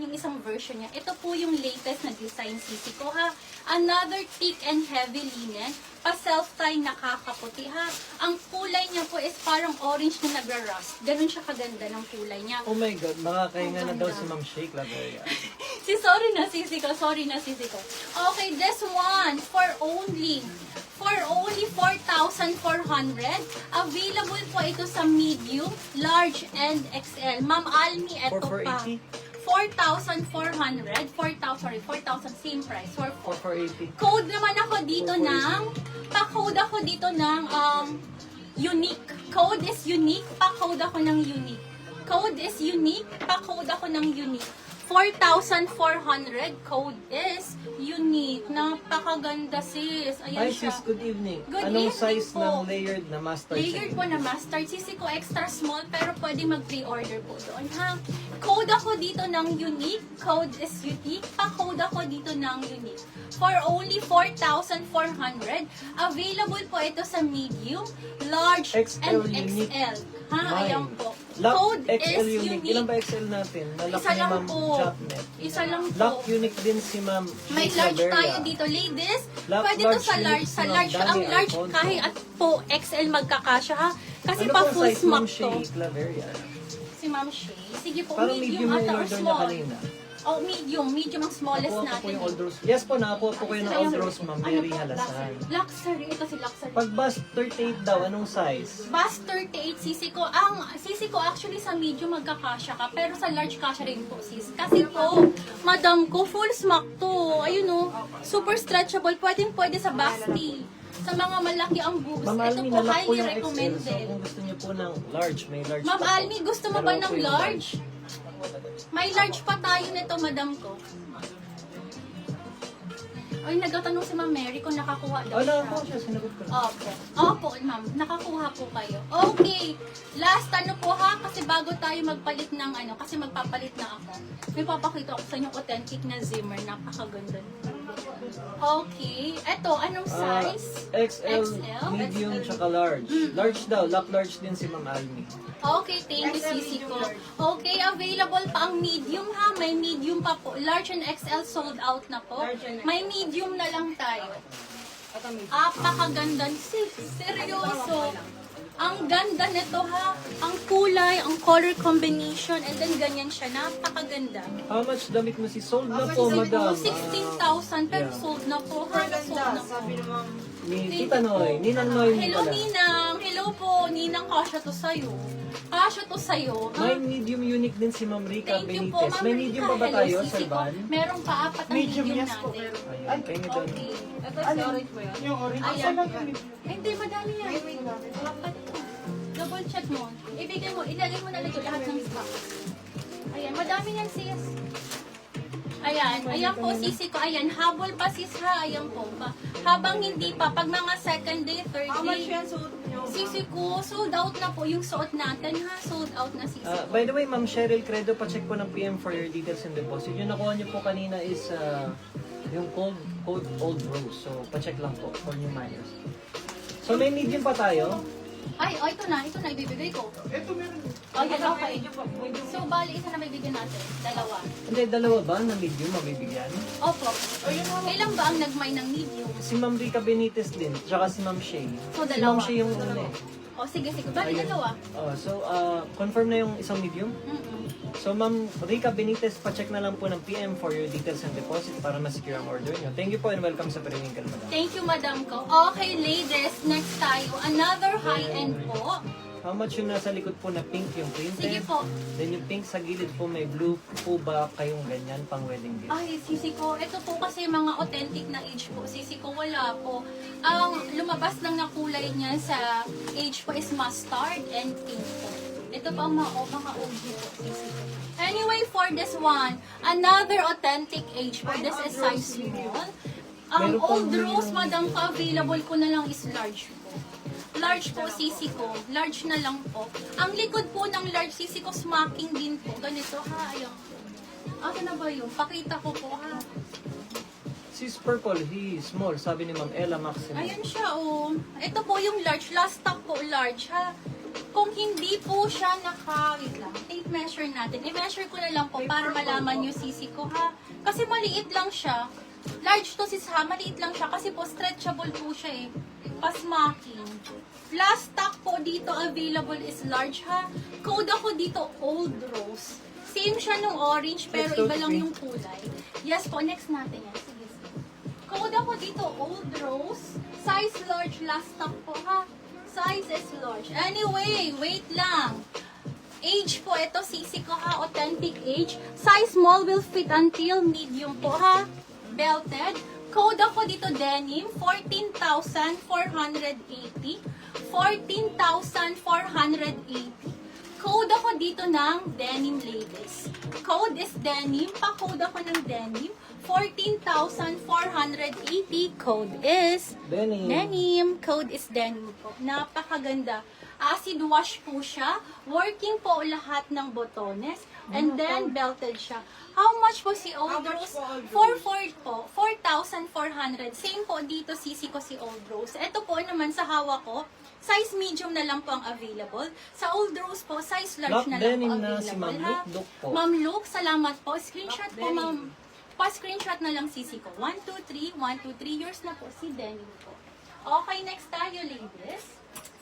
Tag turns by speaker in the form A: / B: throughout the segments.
A: yung isang version niya. Ito po yung latest na design, sisi ko, ha. Another thick and heavy linen. Pa-self-tie, nakakaputi, ha. Ang kulay niya po is parang orange na nagra-rust. Ganun siya kaganda ng kulay niya.
B: Oh my God, makakahinga na daw si Ma'am Shake Laveria.
A: Sorry na, sisi ko. Okay, this one, for only 4,400. Available po ito sa medium, large, and XL. Ma'am Almi, ito pa. 4,400. 4,000, same price.
B: 4,480.
A: Code naman ako dito ng, pa-code ako dito ng unique. Code is unique, pa-code ako ng unique. Code is unique, pa-code ako ng unique. 4,400, code is unique. Napakaganda, sis. Ayan
B: Hi
A: siya.
B: sis, good evening.
A: Good
B: Anong
A: evening
B: size
A: po.
B: ng layered na mustard?
A: Layered po na mustard. Sisi ko extra small, pero pwede mag-pre-order po doon, ha? Code ako dito ng unique. Code is unique. Pa-code ako dito ng unique. For only 4,400. Available po ito sa medium, large,
B: XL
A: and
B: unique.
A: XL. Ha?
B: Mine.
A: Ayan po.
B: Lock
A: Code
B: XL
A: is
B: unique.
A: unique.
B: Ilan ba XL natin? Nalock
A: Isa
B: ni
A: lang
B: Ma'am
A: po.
B: Jopnet.
A: Isa lang po.
B: Lock unique din si Ma'am
A: May
B: Shake
A: large
B: Laveria.
A: tayo dito, ladies.
B: Lock
A: Pwede to
B: large
A: sa
B: unique
A: large.
B: si
A: Sa
B: Ma'am
A: large,
B: Dani
A: ang large
B: Alfonso.
A: kahit at po XL magkakasya, ha? Kasi
B: Ano
A: pa
B: pong
A: full
B: size Ma'am
A: smock to.
B: Shake Laveria?
A: Si Ma'am Shay. Sige po,
B: Parang
A: medium
B: medium yung
A: ata or
B: in-order niya
A: small.
B: kanina.
A: Oh, medium. Medium ang smallest
B: Nakuha ko po
A: natin.
B: yung old rose. Yes po, nakakuha po ko yung
A: Ayun.
B: old rose, Ma'am Mary
A: Ano po?
B: Halasan.
A: Luxury. Ito si Luxury.
B: Pag bust 38 daw, anong size?
A: Bust 38, sisi ko. Ang sisi ko actually sa medium magkakasya ka, pero sa large kasya rin po, sis. Kasi po, madam ko, full smock to. Ayun o, super stretchable. Pwede sa busty. Sa mga malaki ang boobs.
B: Ma'am
A: Ito
B: Almi,
A: po,
B: nalock po
A: highly
B: yung XL. So
A: recommended.
B: kung gusto niyo po ng large, may large
A: Ma'am
B: pa po.
A: Almi, gusto mo ba
B: Dalawa
A: ng
B: po yung
A: large? May large pa tayo nito, madam ko. Ay, nagtatanong si Ma'am Mary kung nakakuha daw
B: Wala
A: siya.
B: po siya, sinagot ko.
A: Opo. Opo, ma'am. Nakakuha po kayo. Okay. Last ano po ha, kasi bago tayo magpalit ng ano, kasi magpapalit na ako. May papakita ako sa inyo authentic na Zimmer. Napakaganda. Okay. Eto, anong size?
B: XL,
A: XL?
B: medium, tsaka large. Large daw, lock large din si Ma'am Almi.
A: Okay, thank you, sisi ko. Okay, available pa ang medium ha. May medium pa po. Large and XL sold out na po. May medium na lang tayo. Apakaganda. Seryoso. Ang ganda nito ha. Ang kulay, ang color combination, and then ganyan siya. Napakaganda.
B: How much damit mo si sold na po, madam?
A: 16,000 pero
B: Yeah.
A: sold na po. Ha? Sold na po.
B: Ni Tita Noy, Ninang Noy mo
A: Hello,
B: pala.
A: Ninang. Hello po. Ninang, kasya to sa'yo. Kasya to sa'yo. Ha?
B: May medium unique din si Ma'am Rica
A: Thank you po,
B: Benitez.
A: Ma'am
B: May
A: Rita.
B: medium pa ba
A: Hello,
B: tayo,
A: sisi
B: Sir
A: ko.
B: Van?
A: Merong pa apat ang medium natin.
B: Ayan, kayo ni Don.
A: Okay.
C: Ito si orange mo yun?
D: Yung orange.
A: Ayan. Hindi, madami yan. Apat to. Double check mo. Ibigay mo, ilagay mo na lang lahat ng stock. Ayan, madami yan, sis. Ayan, ayan po, sisi ko. Ayan, habol pa, sis, ha. Ayan po. Habang hindi pa, pag mga second day, third
C: How much
A: day,
C: yan suot nyo?
A: sisi ko, sold out na po yung suot natin, ha. Sold out na, sisi ko.
B: By the way, Ma'am Cheryl Credo, pacheck po ng PM for your details and deposit. Yung nakuha niyo po kanina is yung code Old Rose. So, pacheck lang po for new minors. So, may medium pa tayo.
A: Ay, oh, ito na, ibibigay ko.
D: Ito meron.
A: Oh, yan, okay. So, bali, isa na bibigyan natin. Dalawa.
B: Hindi, dalawa ba na medium mabibigyan?
A: Opo. Kailan ba ang nagmay ng medium?
B: Si Ma'am Rica Benitez din, tsaka si Ma'am Shay.
A: So,
B: Si
A: dalawa.
B: Ma'am Shay yung una eh.
A: O, sige. Bali,
B: Ayun.
A: dalawa.
B: So, confirm na yung isang medium?
A: Mm-mm.
B: So, Ma'am Rica Benitez, pacheck na lang po ng PM for your details and deposit para ma-secure ang order nyo. Thank you po and welcome sa Periwinkle, Madam.
A: Thank you, madam ko. Okay, ladies, next tayo. Another high-end po.
B: How much yung nasa likod po na pink yung printed?
A: Sige po.
B: Then yung pink sa gilid po may blue po ba kayong ganyan pang wedding gift?
A: Ay, sisi ko. Ito po kasi mga authentic na age po. Sisi ko, wala po. Ang lumabas lang na kulay niya sa age po is mustard and pink po. Ito pa ang mga OG po, sisi ko. Anyway, for this one, another authentic age po. This is size small. Ang
B: Meron pang
A: old rose,
B: yung-
A: madam ko, available ko na lang is large po. Large po, sisi ko. Large na lang po. Ang likod po ng large sisi ko, smacking din po. Ganito, ha? Ayan. Ito na ba yun? Pakita ko po, ha?
B: Sis Purple, he is small, sabi ni Ma'am Ella Maximo.
A: Ayan siya, oh. Ito po yung large. Last stock po, large, ha? Kung hindi po siya wait lang, tape measure natin. I-measure ko na lang po para malaman yung sisi ko ha. Kasi maliit lang siya. Large to sis ha, maliit lang siya kasi po stretchable po siya eh. Pasmaking. Last stock po dito available is large ha. Code ako dito Old Rose. Same siya nung orange pero iba lang yung kulay. Yes po, next natin yan. Sige, sige. Code ako dito Old Rose. Size large, last stock po ha. Size is large. Anyway, wait lang. Age po, ito sisi ko ha, authentic age. Size small will fit until medium po ha. Belted. Code ako dito denim, 14,480. 14,480. Code ako dito ng denim ladies. Code is denim, pa-code ako ng denim. 14,480. Code is denim. Code is denim po. Napakaganda. Acid wash po siya. Working po lahat ng botones. And then, belted siya. How much po si Old Rose? 4,400 po. 4,400. Same po dito, sisi ko si Old Rose. Ito po naman sa hawak ko, size medium na lang po ang available. Sa Old Rose po, size large na lang po
B: Denim na
A: available.
B: si Ma'am
A: ha?
B: Luke po.
A: Ma'am Luke, salamat po. Screenshot po, ma'am. Pa-screenshot na lang sisi ko. 1, 2, 3. 1, 2, 3 years na po si Denim po. Okay, next tayo, ladies.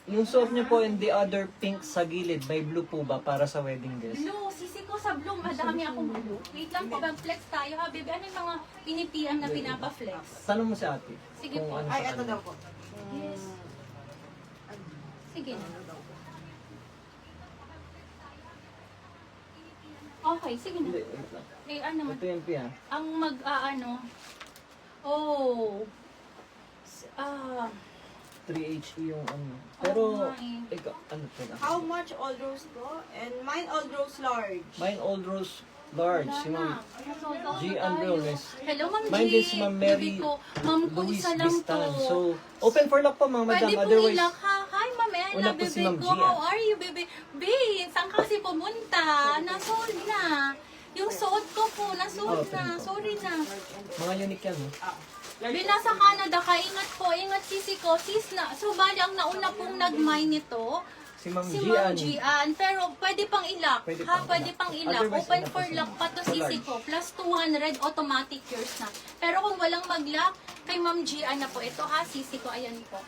B: Yung suot niyo po in the other pink sa gilid, may blue po ba para sa wedding dress?
A: Blue, sisi ko sa blue. Madami akong blue. Wait lang po, mag-flex tayo ha, baby. Ano yung mga pinipm na pinapa-flex?
B: Tanong mo si ate.
A: Sige
B: kung
A: po.
B: ano
C: Ay,
B: sa
C: ito
B: kanya.
C: daw po.
A: Yes. Sige na. Okay, sige na.
B: Hindi, wait lang.
A: Eh, ano naman?
B: Ito yung P ha.
A: Ang oh,
B: 3HE yung ano. Pero,
A: nga eh.
B: ikaw, ano po na?
C: How much Old Rose po? And mine Old Rose large.
B: Mine Old Rose large, si Ma'am G. Andrones.
A: Hello, Ma'am G.
B: Mine din si Ma'am Mary
A: Sabi ko, Ma'am ko,
B: Louise
A: isa lang to.
B: Bistan. So, open for luck po mga madam.
A: Pwede po
B: Otherwise,
A: ilak ha. Hi, Ma'am Ella,
B: Una po si
A: bebe
B: Ma'am
A: ko.
B: Gia.
A: How are you, bebe? Babe, saan ka kasi pumunta? Nasold na. Yung suot ko po, nasold na. Sorry na.
B: mga unique yan. No?
A: Nasa Canada ka, ingat po, ingat sisi ko. Sis na, so bali, ang nauna pong nag-mine nito,
B: Si Ma'am
A: si
B: Gian.
A: Ma'am Gian. Pero pwede pang ilak.
B: Pwede
A: Ha,
B: pang
A: pwede
B: ilak.
A: pang ilak.
B: Otherwise,
A: Open
B: ano
A: for
B: po
A: lock pa to
B: sa
A: sisi
B: large?
A: ko. Plus 200 automatic yours na. Pero kung walang mag-lock, kay Ma'am Gian na po. Ito ha, sisi ko, ayan po.